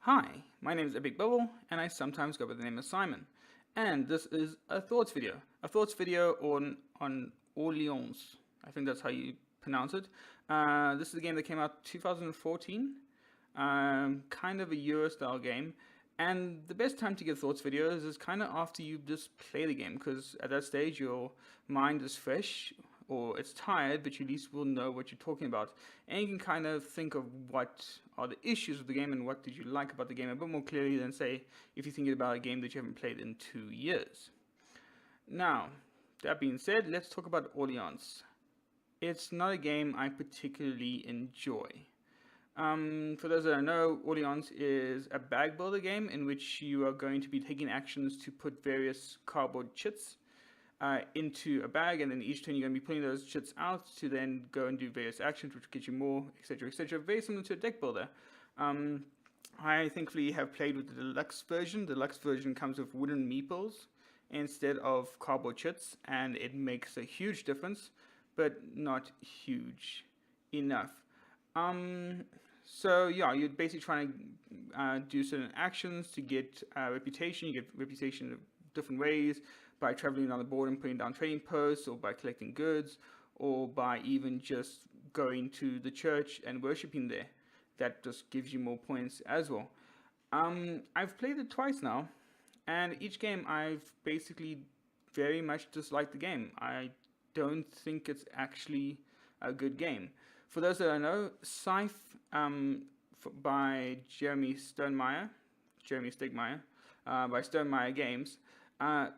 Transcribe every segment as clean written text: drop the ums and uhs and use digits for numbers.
Hi, my name is Epic Bubble, and I sometimes go by the name of Simon. And this is a thoughts video. A thoughts video on Orleans. I think that's how you pronounce it. This is a game that came out 2014, kind of a Euro style game. And the best time to get thoughts videos is kind of after you just play the game, because at that stage your mind is fresh or it's tired, but you at least will know what you're talking about. And you can kind of think of what are the issues of the game and what did you like about the game a bit more clearly than, say, if you're thinking about a game that you haven't played in 2 years. Now, that being said, let's talk about Orleans. It's not a game I particularly enjoy. For those that don't know, Orleans is a bag builder game in which you are going to be taking actions to put various cardboard chits into a bag, and then each turn you're going to be putting those chits out to then go and do various actions, which get you more, etc., etc. Very similar to a deck builder. I thankfully have played with the deluxe version. The deluxe version comes with wooden meeples instead of cardboard chits, and it makes a huge difference, but not huge enough. So yeah, you're basically trying to do certain actions to get reputation. You get reputation different ways, by traveling on the board and putting down trading posts, or by collecting goods, or by even just going to the church and worshipping there. That just gives you more points as well. I've played it twice now, and each game I've basically very much disliked the game. I don't think it's actually a good game. For those that don't know, Scythe by Jeremy Stegmaier, by Stonemeyer Games.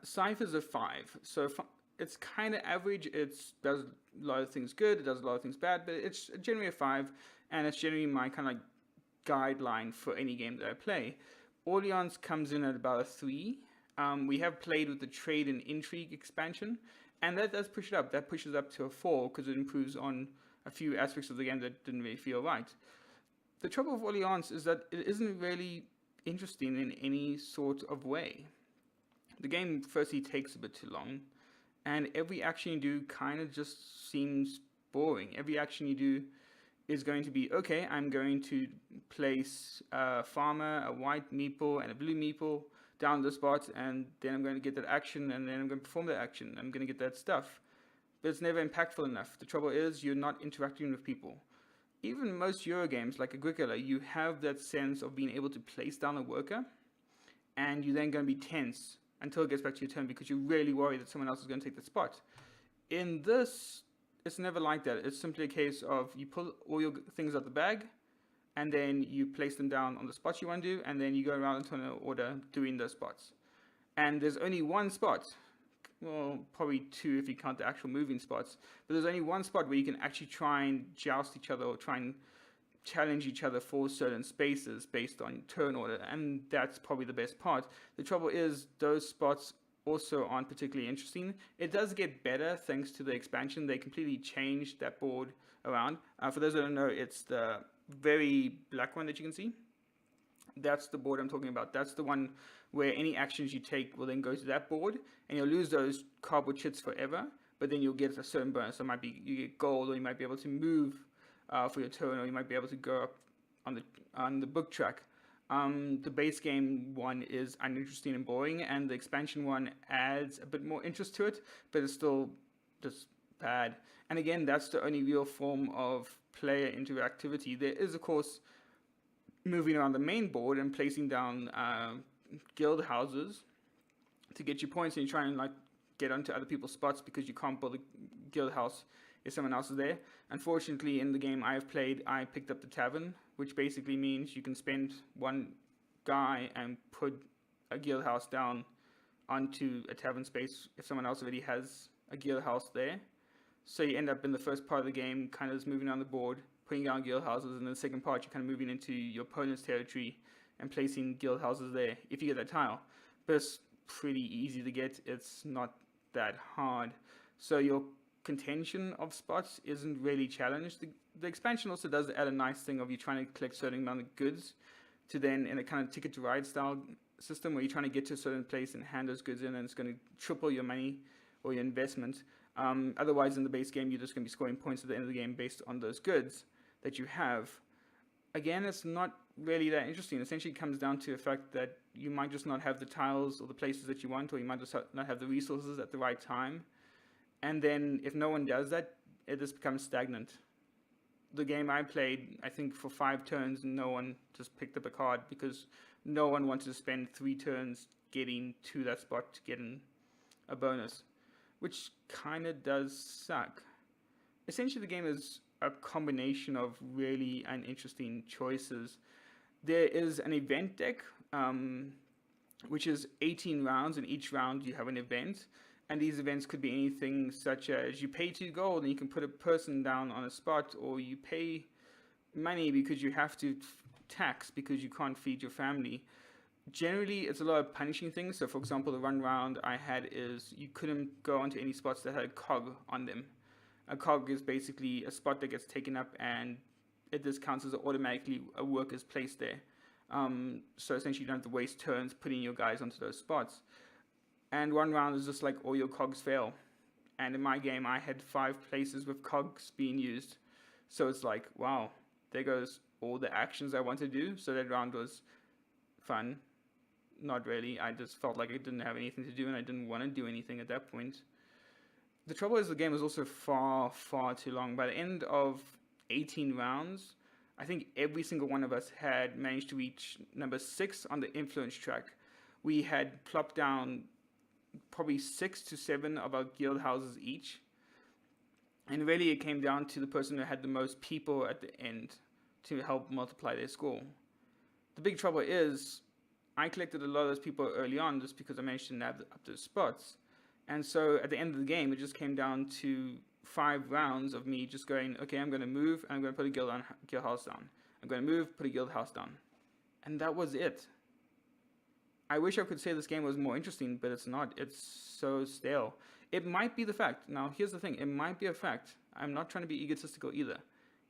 Scythe is a 5, so it's kind of average. It does a lot of things good, it does a lot of things bad, but it's generally a 5, and it's generally my kind of like guideline for any game that I play. Orleans comes in at about a 3. We have played with the Trade and Intrigue expansion, and that does push it up. That pushes up to a 4 because it improves on a few aspects of the game that didn't really feel right. The trouble with Orleans is that it isn't really interesting in any sort of way. The game firstly takes a bit too long, and every action you do kind of just seems boring. Every action you do is going to be, okay, I'm going to place a farmer, a white meeple, and a blue meeple down the spot, and then I'm going to get that action, and then I'm going to perform that action. I'm going to get that stuff. But it's never impactful enough. The trouble is you're not interacting with people. Even most Euro games, like Agricola, you have that sense of being able to place down a worker, and you're then going to be tense until it gets back to your turn because you're really worried that someone else is going to take the spot. In this, it's never like that. It's simply a case of you pull all your things out the bag, and then you place them down on the spots you want to do, and then you go around in turn order doing those spots. And there's only one spot, well, probably 2 if you count the actual moving spots, but there's only one spot where you can actually try and joust each other or try and challenge each other for certain spaces based on turn order, and that's probably the best part. The trouble is those spots also aren't particularly interesting. It does get better thanks to the expansion. They completely changed that board around. For those that don't know, it's the very black one that you can see. That's the board I'm talking about. That's the one where any actions you take will then go to that board, and you'll lose those cardboard chits forever, but then you'll get a certain bonus. So it might be you get gold, or you might be able to move for your turn, or you might be able to go up on the book track. The base game one is uninteresting and boring, and the expansion one adds a bit more interest to it, but it's still just bad. And again, that's the only real form of player interactivity. There is, of course, moving around the main board and placing down guild houses to get you points, and you try and like get onto other people's spots because you can't build a guild house if someone else is there. Unfortunately, in the game I have played, I picked up the tavern, which basically means you can spend one guy and put a guild house down onto a tavern space if someone else already has a guild house there. So you end up in the first part of the game kind of just moving on the board, putting down guild houses, and in the second part you're kind of moving into your opponent's territory and placing guild houses there if you get that tile. But it's pretty easy to get. It's not that hard. So your contention of spots isn't really challenged. The expansion also does add a nice thing of you trying to collect certain amount of goods to then, in a kind of ticket to ride style system where you're trying to get to a certain place and hand those goods in, and it's going to triple your money or your investment. Otherwise, in the base game, you're just going to be scoring points at the end of the game based on those goods that you have. again, it's not really that interesting. Essentially, it comes down to the fact that you might just not have the tiles or the places that you want, or you might just not have the resources at the right time. And then if no one does that, it just becomes stagnant. The game I played, I think for 5 turns, no one just picked up a card because no one wanted to spend 3 turns getting to that spot to get a bonus, which kind of does suck. Essentially, the game is a combination of really uninteresting choices. There is an event deck, which is 18 rounds, and each round you have an event. And these events could be anything such as you pay 2 gold and you can put a person down on a spot, or you pay money because you have to tax because you can't feed your family. Generally, it's a lot of punishing things. So, for example, the one round I had is you couldn't go onto any spots that had a cog on them. A cog is basically a spot that gets taken up and it just counts as automatically a worker's placed there. So essentially you don't have to waste turns putting your guys onto those spots. And one round is just like all your cogs fail. And in my game, I had 5 places with cogs being used. So it's like, wow, there goes all the actions I want to do. So that round was fun. Not really. I just felt like I didn't have anything to do and I didn't want to do anything at that point. The trouble is the game was also far, far too long. By the end of 18 rounds, I think every single one of us had managed to reach number 6 on the influence track. We had plopped down probably 6 to 7 of our guild houses each. And really it came down to the person who had the most people at the end to help multiply their score. The big trouble is I collected a lot of those people early on just because I managed to nab up those spots. And so at the end of the game, it just came down to 5 rounds of me just going, okay, I'm going to move and I'm going to put a guild house down. I'm going to move, put a guild house down. And that was it. I wish I could say this game was more interesting, but it's not. It's so stale. It might be the fact. Now, here's the thing. It might be a fact. I'm not trying to be egotistical either.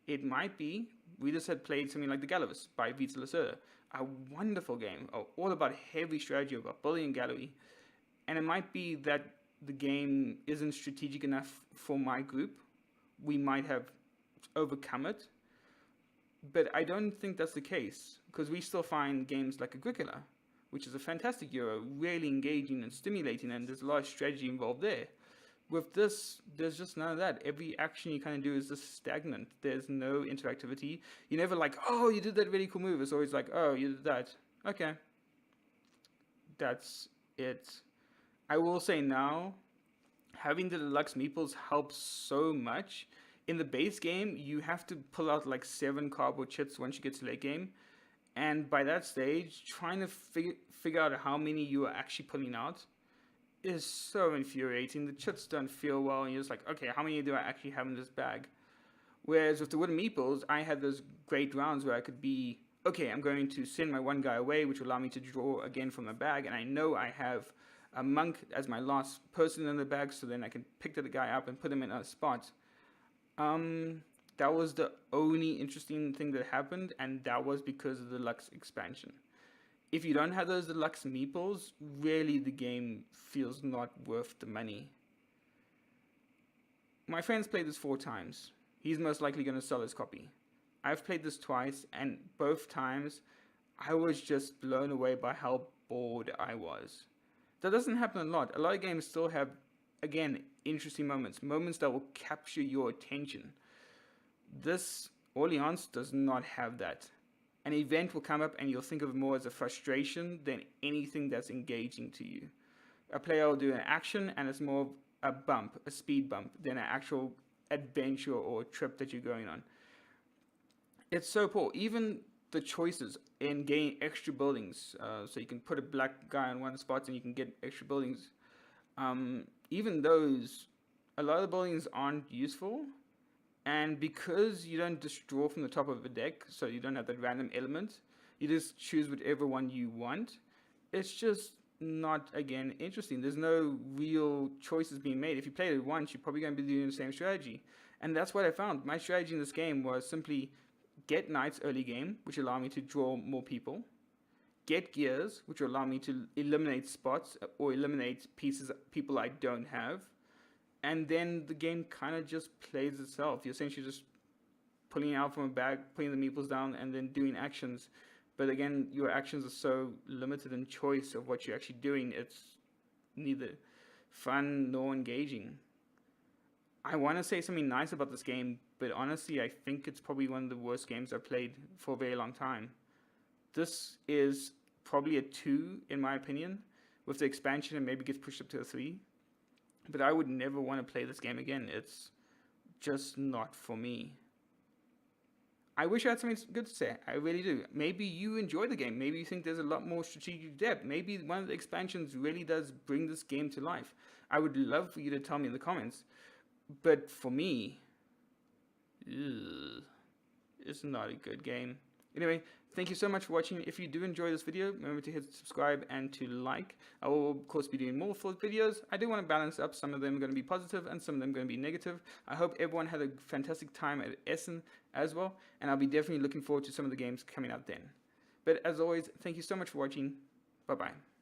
It might be we just had played something like The Galleries by Vita Lacerda. A wonderful game, all about heavy strategy, about building a gallery. And it might be that the game isn't strategic enough for my group. We might have overcome it. But I don't think that's the case, because we still find games like Agricola, which is a fantastic Euro, really engaging and stimulating, and there's a lot of strategy involved there. With this, there's just none of that. Every action you kind of do is just stagnant. There's no interactivity. You're never like, oh, you did that really cool move. It's always like, oh, you did that. Okay. That's it. I will say now, having the deluxe meeples helps so much. In the base game, you have to pull out like 7 cardboard chits once you get to late game. And by that stage, trying to figure out how many you are actually pulling out is so infuriating. The chits don't feel well, and you're just like, okay, how many do I actually have in this bag? Whereas with the wooden meeples, I had those great rounds where I could be, okay, I'm going to send my one guy away, which will allow me to draw again from the bag, and I know I have a monk as my last person in the bag, so then I can pick the guy up and put him in a spot. That was the only interesting thing that happened, and that was because of the Deluxe expansion. If you don't have those Deluxe meeples, really the game feels not worth the money. My friend's played this 4 times. He's most likely going to sell his copy. I've played this twice, and both times I was just blown away by how bored I was. That doesn't happen a lot. A lot of games still have, again, interesting moments that will capture your attention. This Orleans does not have that. An event will come up and you'll think of it more as a frustration than anything that's engaging to you. A player will do an action and it's more of a bump, a speed bump, than an actual adventure or trip that you're going on. It's so poor. Even the choices in getting extra buildings, so you can put a black guy on one spot and you can get extra buildings. Even those, a lot of the buildings aren't useful. And because you don't just draw from the top of the deck, so you don't have that random element, you just choose whichever one you want. It's just not, again, interesting. There's no real choices being made. If you played it once, you're probably going to be doing the same strategy. And that's what I found. My strategy in this game was simply get knights early game, which allow me to draw more people. Get gears, which will allow me to eliminate spots or eliminate people I don't have. And then the game kind of just plays itself. You essentially just pulling it out from a bag, putting the meeples down, and then doing actions. But again, your actions are so limited in choice of what you're actually doing. It's neither fun nor engaging. I want to say something nice about this game, but honestly, I think it's probably one of the worst games I've played for a very long time. This is probably a 2, in my opinion. With the expansion, it maybe gets pushed up to a 3. But I would never want to play this game again. It's just not for me. I wish I had something good to say. I really do. Maybe you enjoy the game. Maybe you think there's a lot more strategic depth. Maybe one of the expansions really does bring this game to life. I would love for you to tell me in the comments. But for me, it's not a good game. Anyway, thank you so much for watching. If you do enjoy this video, remember to hit subscribe and to like. I will, of course, be doing more full videos. I do want to balance up. Some of them are going to be positive and some of them are going to be negative. I hope everyone had a fantastic time at Essen as well. And I'll be definitely looking forward to some of the games coming out then. But as always, thank you so much for watching. Bye-bye.